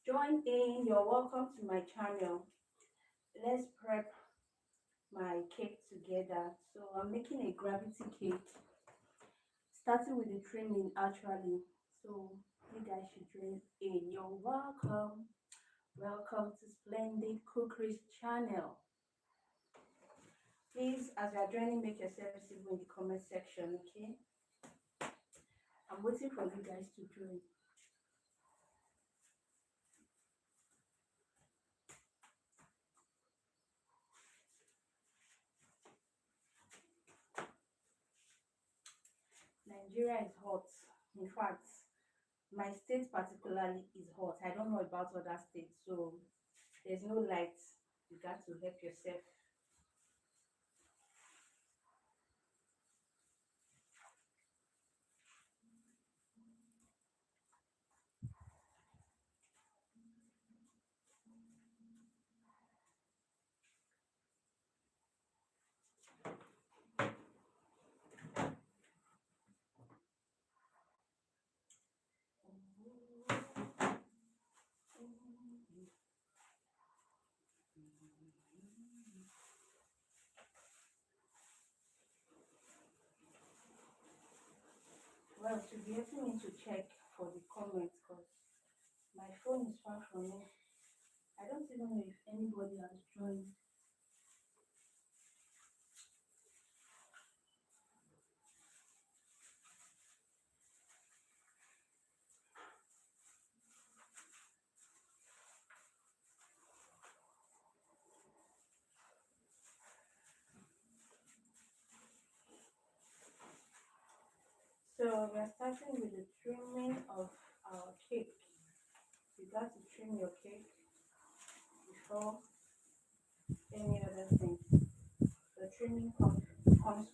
Join in, you're welcome to my channel. Let's prep my cake together. So I'm making a gravity cake, starting with the trimming actually. So you guys should join in. You're welcome. Welcome to Splendid Cookeries channel. Please, as you are joining, make yourself visible in the comment section, okay? I'm waiting for you guys to join. Nigeria is hot. In fact, my state particularly is hot. I don't know about other states, so there's no light. You got to help yourself. Well, to be helping me to check for the comments because my phone is far from me. I don't even know if anybody has joined. So we are starting with the trimming of our cake. You got to trim your cake before any other thing. The trimming comes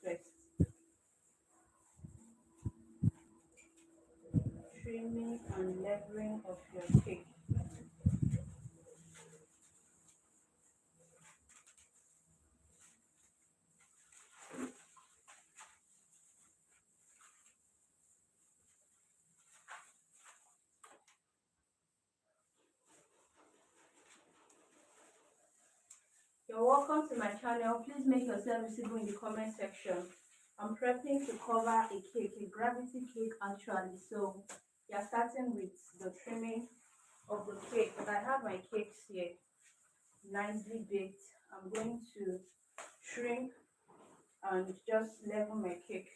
first. Trimming and leveling of your cake. You're welcome to my channel. Please make yourself visible in the comment section. I'm prepping to cover a cake, a gravity cake actually. So we are starting with the trimming of the cake. But I have my cakes here, nicely baked. I'm going to trim and just level my cake.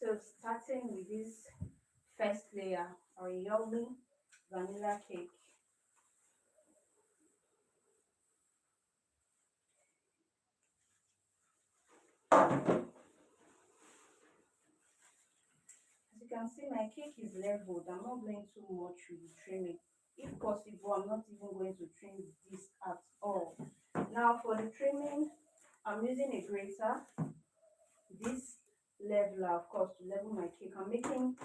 So starting with this first layer, our yummy vanilla cake. As you can see, my cake is leveled. I'm not going too much with the trimming. If possible, I'm not even going to trim this at all. Now for the trimming, I'm using a grater. This leveler, of course, to level my cake. I'm making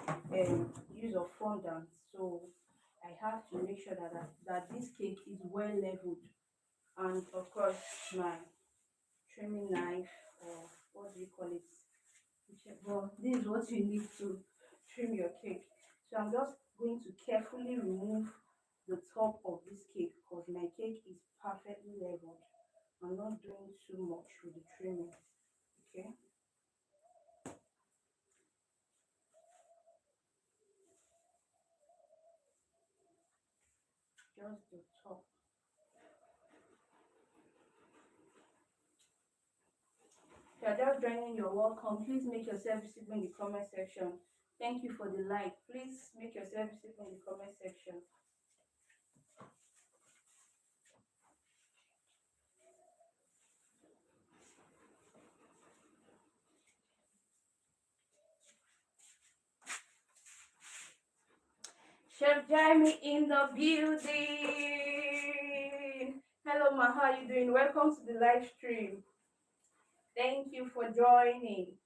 use of fondant, so I have to make sure that this cake is well leveled. And of course, my trimming knife, or what do you call it? Whichever. This is what you need to trim your cake. So I'm just going to carefully remove the top of this cake because my cake is perfectly leveled. I'm not doing too much with the trimming. Okay. Just the top. If you're just joining, you're welcome. Please make yourself visible in the comment section. Thank you for the like. Please make yourself visible in the comment section. Chef Jeremy in the building. Hello, Ma. How are you doing? Welcome to the live stream. Thank you for joining.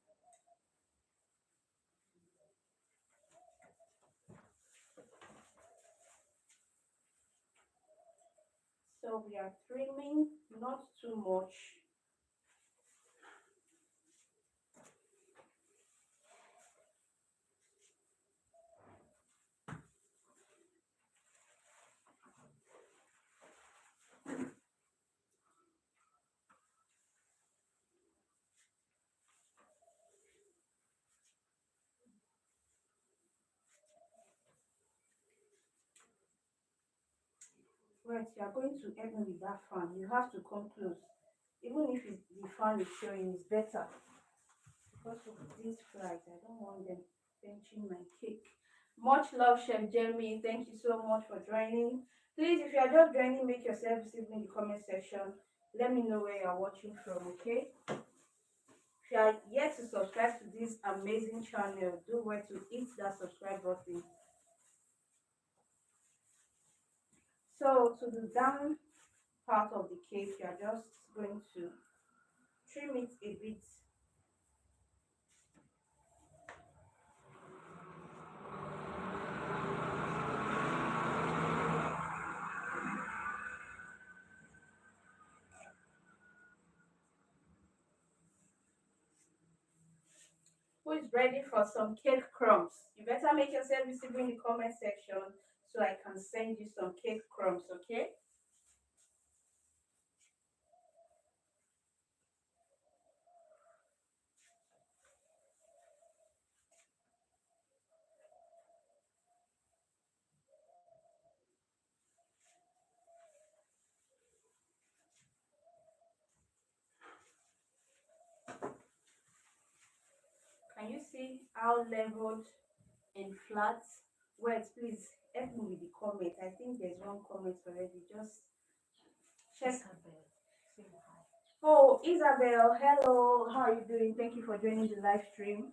So we are trimming, not too much. Wait, you are going to help me with that fan. You have to come close. Even if the fan is showing, it's better. Because of these flies, I don't want them pinching my cake. Much love, Chef Jeremy. Thank you so much for joining. Please, if you are just joining, make yourself visible in the comment section. Let me know where you are watching from, okay? If you are yet to subscribe to this amazing channel, do well to hit that subscribe button. So, to the down part of the cake, you are just going to trim it a bit. Who is ready for some cake crumbs? You better make yourself visible in the comment section so I can send you some cake crumbs, okay? Can you see how leveled and flat? Wait, please help me with the comment. I think there's one comment already. Just check. Isabel, say hi. Oh, Isabel, hello. How are you doing? Thank you for joining the live stream.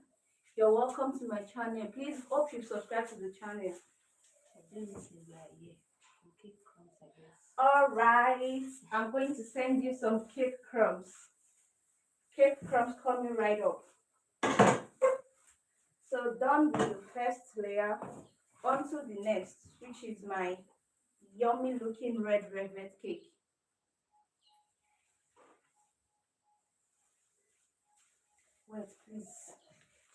You're welcome to my channel. Please hope you subscribe to the channel. All right, I'm going to send you some cake crumbs. Cake crumbs coming right up. So done with the first layer, onto the next, which is my yummy looking red velvet cake. Wait, please.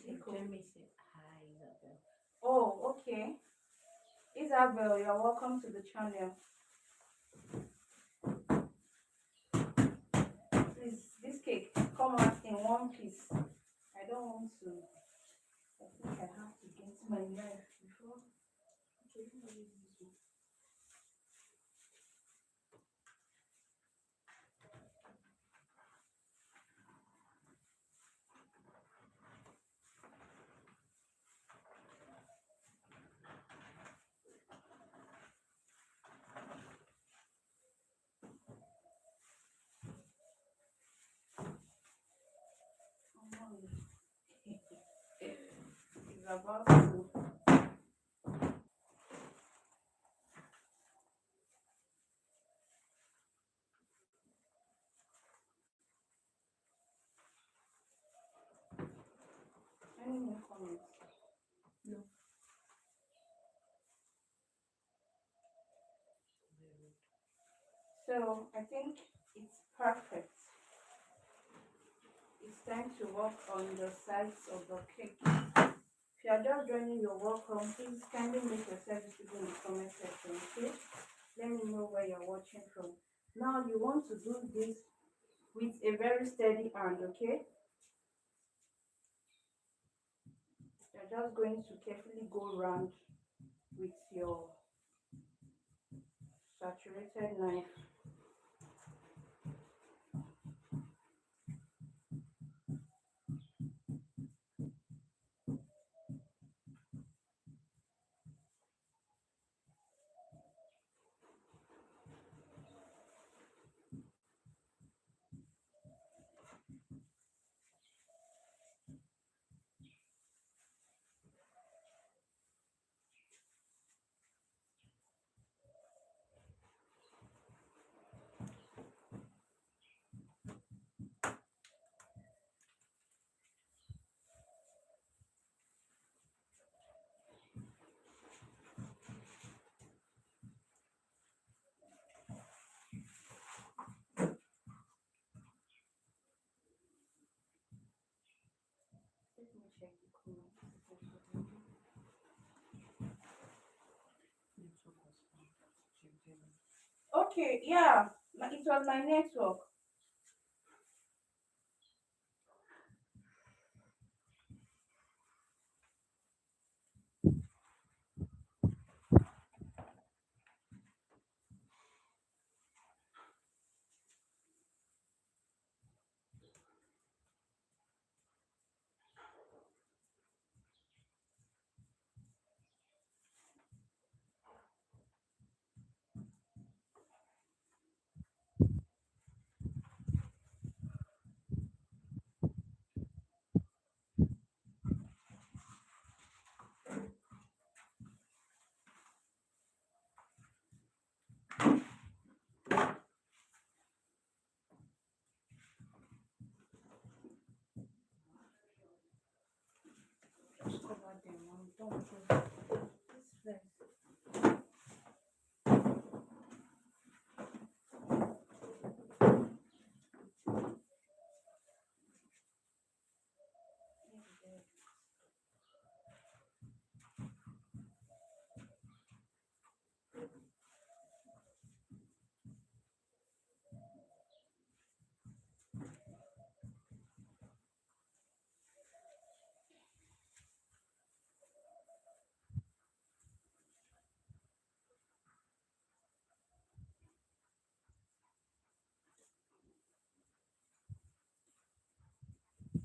Let me say hi, Isabel. Oh, okay. Isabel, you're welcome to the channel. Please, this cake, come out in one piece. I don't want to. I think I have to get my knife before. Okay, let me use this one. It's about to. Any more comments? No. So I think it's perfect. It's time to work on the sides of the cake. If you are just joining, you're welcome. Please kindly make yourself visible in the comment section, okay? Let me know where you're watching from. Now you want to do this with a very steady hand, okay? You're just going to carefully go around with your saturated knife. Let me check the comments. Okay, yeah, it was my network. Okay. This place.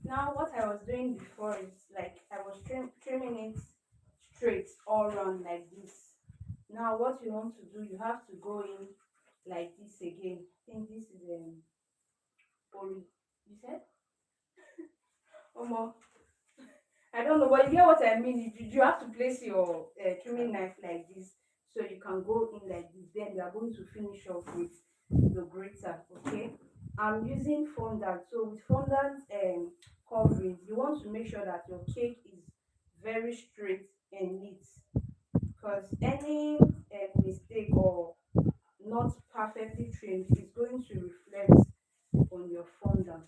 Now, what I was doing before is like I was trimming it straight all around like this. Now, what you want to do, you have to go in like this again. I think this is Ori. You said? Omo, I don't know, but you get what I mean. You have to place your trimming knife like this so you can go in like this. Then you are going to finish off with the grater, okay? I'm using fondant. So with fondant covering, you want to make sure that your cake is very straight and neat because any mistake or not perfectly trimmed is going to reflect on your fondant.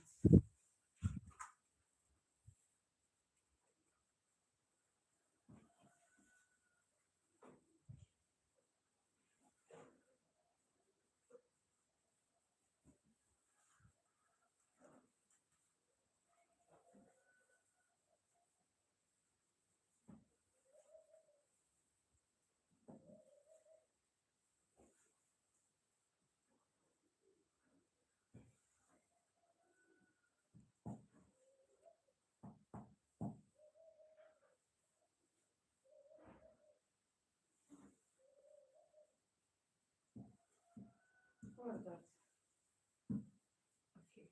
What is that? Okay.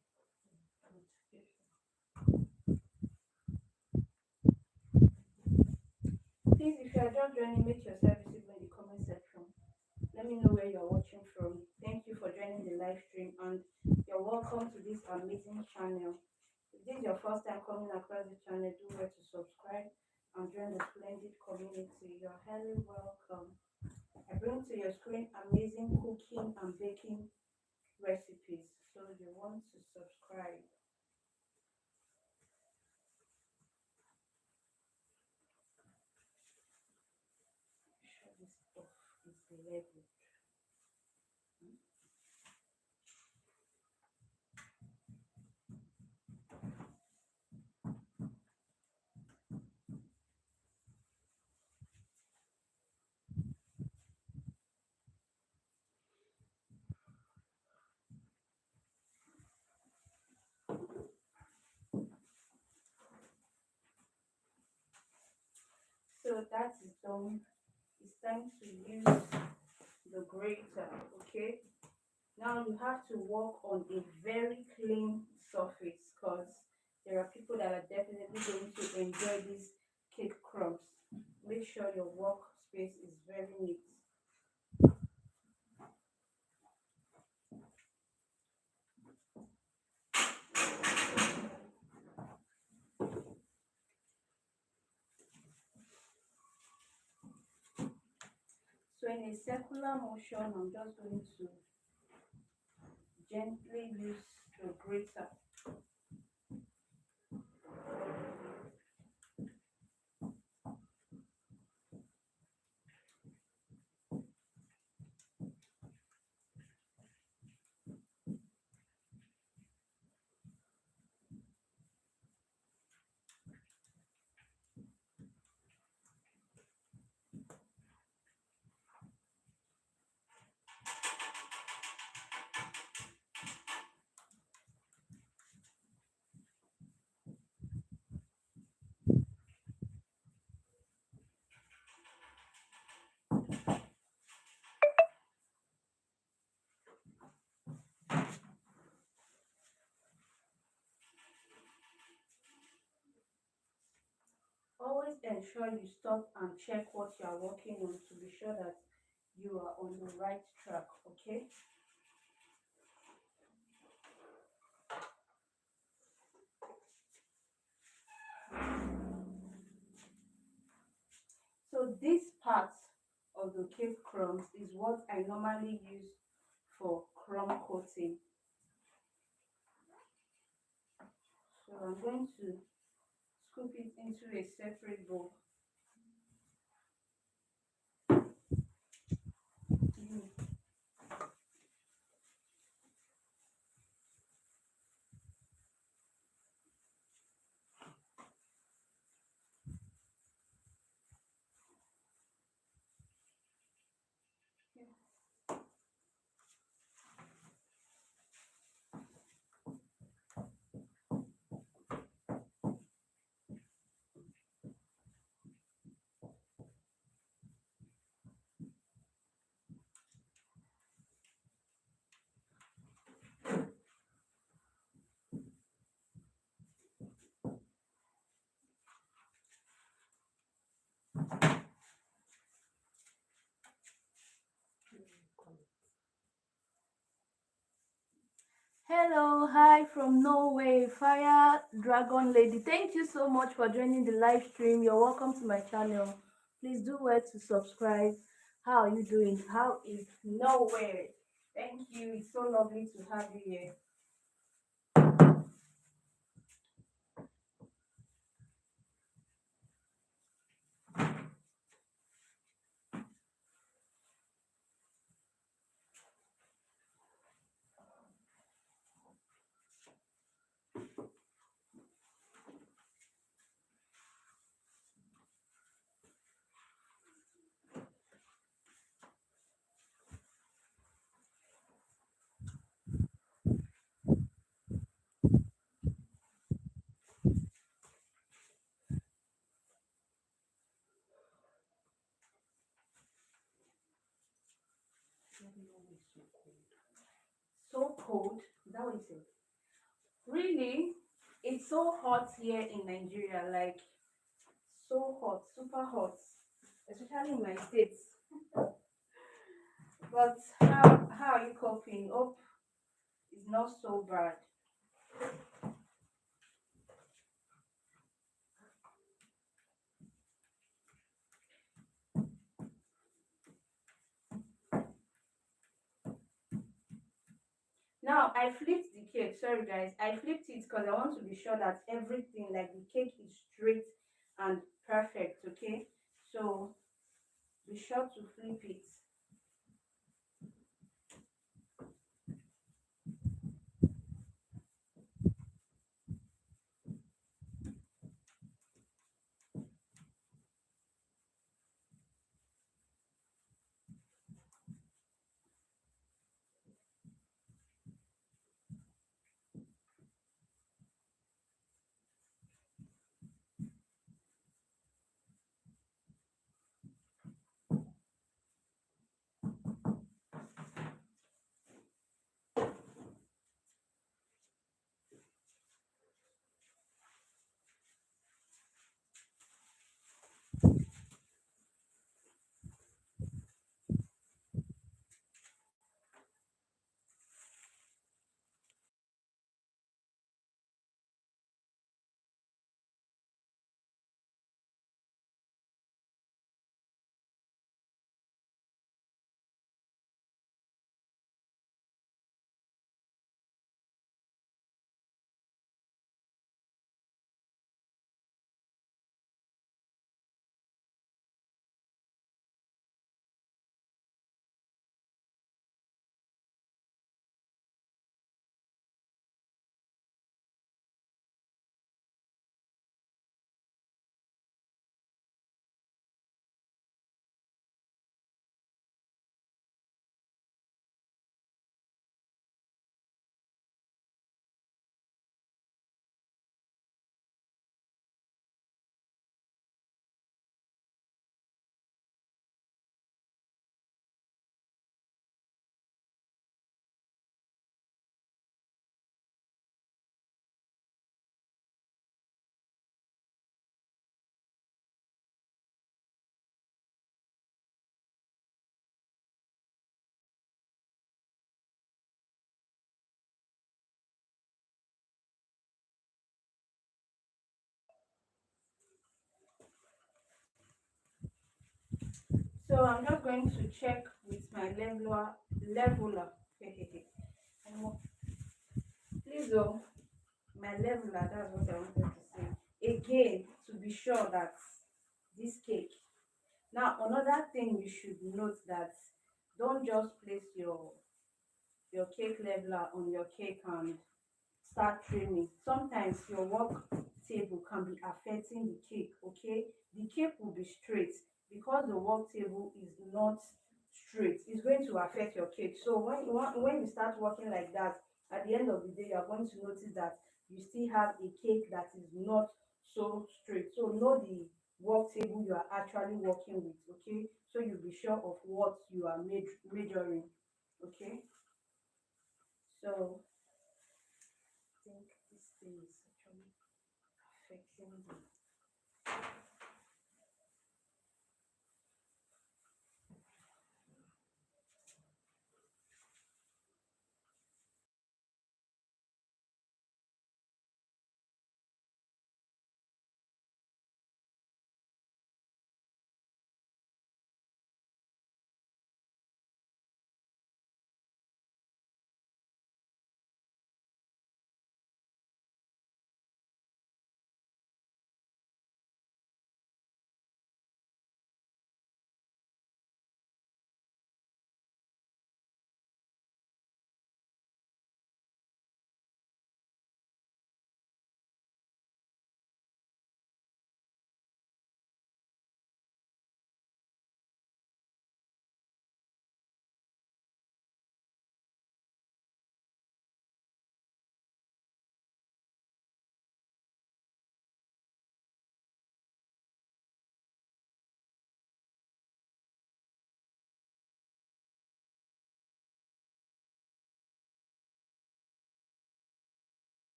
Please, if you are just joining, make yourself visible in the comment section. Let me know where you're watching from. Thank you for joining the live stream and you're welcome to this amazing channel. If this is your first time coming across the channel, do well to subscribe and join the splendid community. You're highly welcome. I bring to your screen amazing cooking and baking recipes. So you want to subscribe. Sure this stuff is level. So that is done. It's time to use the grater, okay? Now you have to work on a very clean surface because there are people that are definitely going to enjoy these cake crumbs. Make sure your workspace is very neat. So in a circular motion, I'm just going to gently use the grater. Always ensure you stop and check what you are working on to be sure that you are on the right track, okay? this part of the cake crumbs is what I normally use for crumb coating. So I'm going to scoop it into a separate bowl. Mm. Hello, hi from Norway, Fire Dragon Lady. Thank you so much for joining the live stream. You're welcome to my channel. Please do well to subscribe. How are you doing? How is Norway? Thank you. It's so lovely to have you here. So cold. Is that what you said? Really? It's so hot here in Nigeria, like so hot, super hot, especially in my states. But how are you coping? Hope it's not so bad. Now I flipped the cake. Sorry guys, I flipped it because I want to be sure that everything, like the cake, is straight and perfect. Okay, so be sure to flip it. So I'm just going to check with my leveler. And please oh, my leveler, that's what I wanted to say. Again, to be sure that this cake. Now another thing you should note that don't just place your cake leveler on your cake and start trimming. Sometimes your work table can be affecting the cake, okay? The cake will be straight because the work table is not straight. It's going to affect your cake. So when you start working like that, at the end of the day, you are going to notice that you still have a cake that is not so straight. So know the work table you are actually working with, okay? So you'll be sure of what you are measuring, okay? So I think this thing is actually affecting the.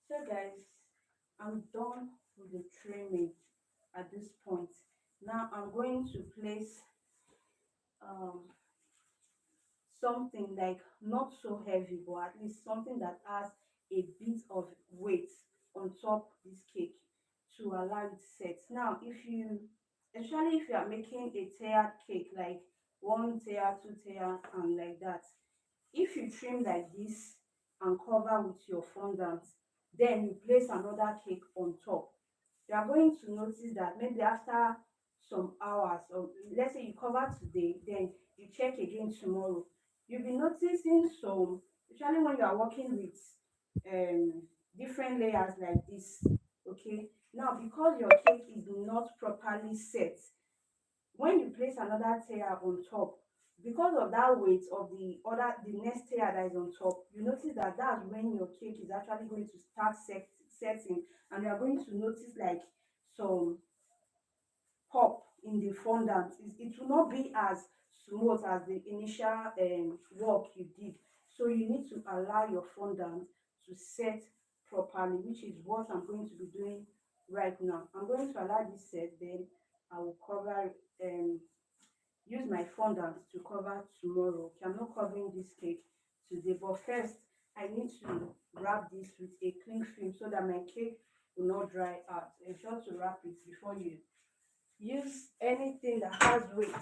So guys, I'm done with the trimming at this point. Now I'm going to place um something like not so heavy, but at least something that has a bit of weight on top this cake to allow it set. Now, especially if you are making a tiered cake, like one tier, two tier, and like that, if you trim like this and cover with your fondant, then you place another cake on top, you are going to notice that maybe after some hours, or let's say you cover today, then you check again tomorrow, you'll be noticing some, especially when you are working with um different layers like this, okay? Now because your cake is not properly set, when you place another tier on top, because of that weight of the next tier that is on top, you notice that that's when your cake is actually going to start setting, and you are going to notice like some pop in the fondant. It will not be as smooth as the initial work you did. So you need to allow your fondant to set properly, which is what I'm going to be doing right now. I'm going to allow this set, then I will cover use my fondant to cover tomorrow. Okay, I'm not covering this cake today, but first I need to wrap this with a cling film so that my cake will not dry out. Ensure to wrap it before you use anything that has weight.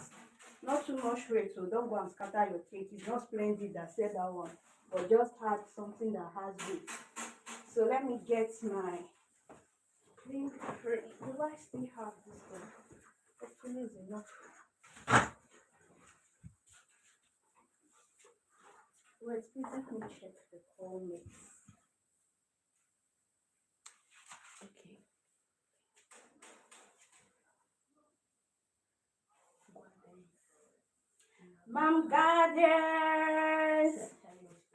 Not too much weight, so don't go and scatter your cake. It's not splendid that said that one, but just have something that has weight. So let me get my cling film. Do I still have this one? Hopefully it's enough. Wait, please let me check the call mix. Okay. Mom Goddess!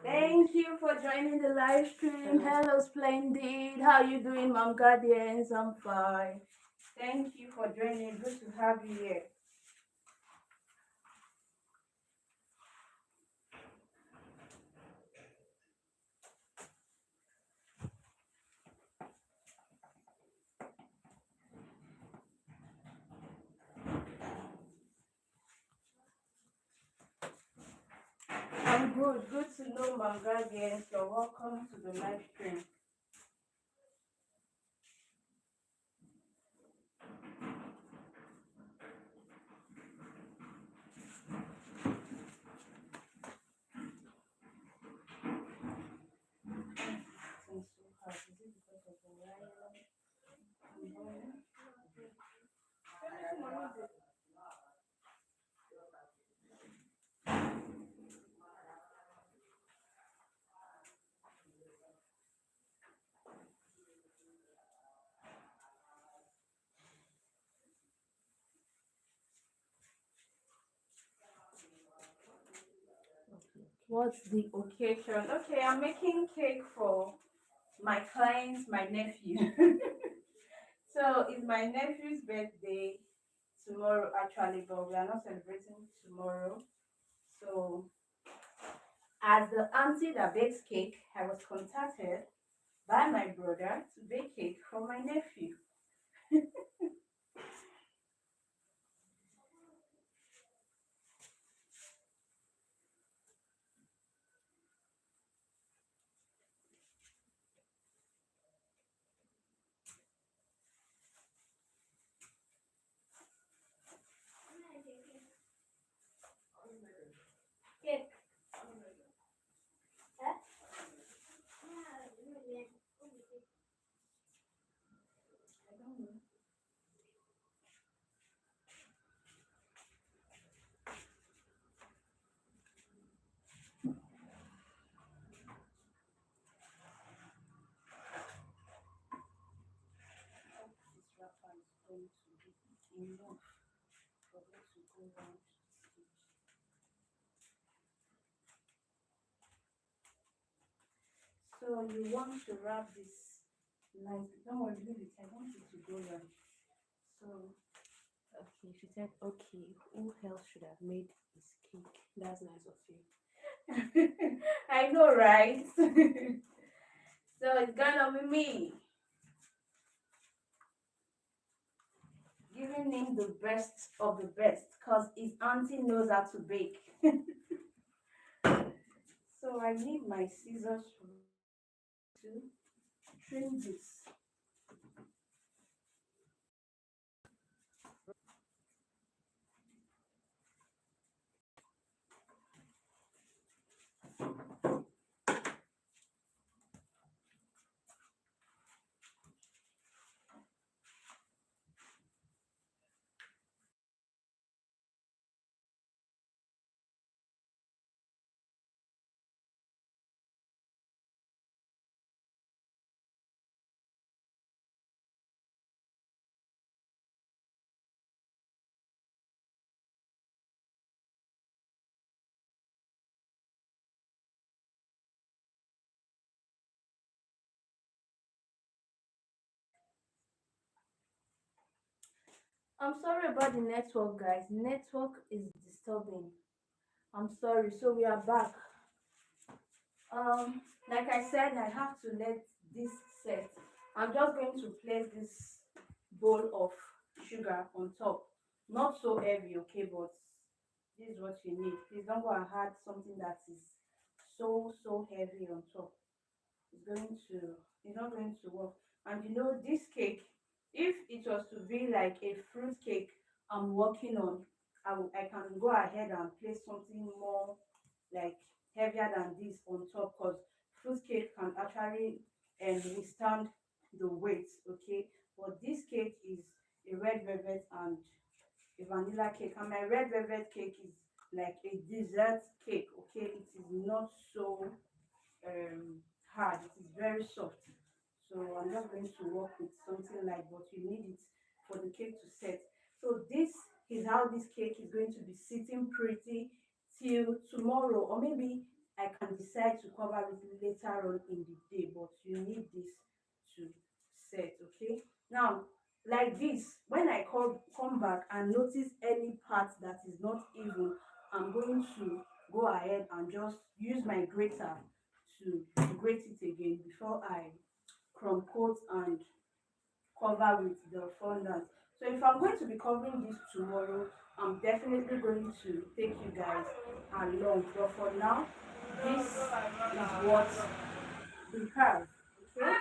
Thank you for joining the live stream. Hello, Splendid. How you doing, Mom Guardians? I'm fine. Thank you for joining. Good to have you here. I'm good. Good to know, Mom Guardians. You're welcome to the live stream. It's so hard. Is it because of the wire? What's the occasion? Okay, I'm making cake for my client, my nephew. So it's my nephew's birthday tomorrow actually, but we are not celebrating tomorrow. So as the auntie that bakes cake, I was contacted by my brother to bake cake for my nephew. Cake. Huh? I don't know. This wrapper is going to be enough for me to go around the stage. So you want to wrap this nice. Don't worry, leave it. I want it to go round. So Okay, she said, okay, who else should have made this cake? That's nice of you. I know, right? So it's gonna be me giving him the best of the best because his auntie knows how to bake. So I need my scissors to trim this. I'm sorry about the network, guys. Network is disturbing. I'm sorry. So we are back. Like I said, I have to let this set. I'm just going to place this bowl of sugar on top. Not so heavy, okay, but this is what you need. Please don't go and add something that is so heavy on top. It's going to it's not going to work. And you know, this cake, if it was to be like a fruit cake I'm working on, I can go ahead and place something more like heavier than this on top, because fruit cake can actually withstand the weight, okay. But this cake is a red velvet and a vanilla cake, and my red velvet cake is like a dessert cake, okay. It is not so um hard, it is very soft. So I'm just going to work with something like, but you need it for the cake to set. So this is how this cake is going to be sitting pretty till tomorrow, or maybe I can decide to cover it later on in the day, but you need this to set, okay. Now, like this, when I come back and notice any part that is not even, I'm going to go ahead and just use my grater to grate it again before I crumb coat and cover with the fondant. So if I'm going to be covering this tomorrow, I'm definitely going to take you guys along. But for now, this is what we have. Okay?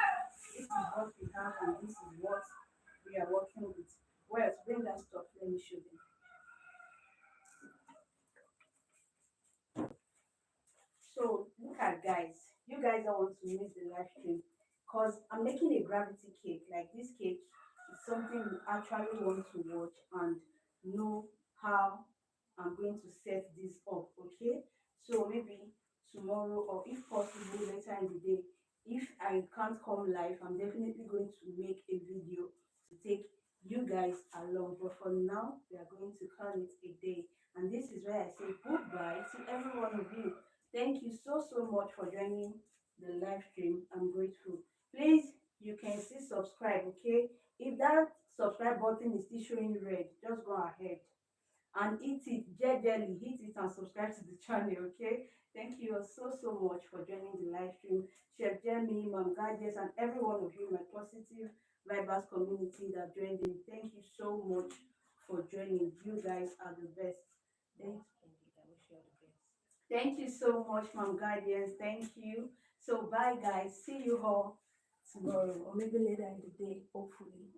This is what we have, and this is what we are working with. Well, to bring that stuff, let me show them. So look at, guys. You guys don't want to miss the live stream, because I'm making a gravity cake. Like, this cake is something you actually want to watch and know how I'm going to set this up. Okay. So maybe tomorrow, or if possible later in the day, if I can't come live, I'm definitely going to make a video to take you guys along. But for now, we are going to call it a day. And this is where I say goodbye to every one of you. Thank you so much for joining the live stream. I'm grateful. Please, you can still subscribe, okay? If that subscribe button is still showing red, just go ahead and hit it gently, hit it and subscribe to the channel, okay. Thank you so much for joining the live stream. Chef Jeremy, Mom Gadgets, and every one of you, my positive vibers community that joined in. Thank you so much for joining. You guys are the best. Thank Indeed, I wish you all the best. Thank you so much, Mom Guardians. Thank you. So bye, guys. See you all tomorrow, or maybe later in the day, hopefully.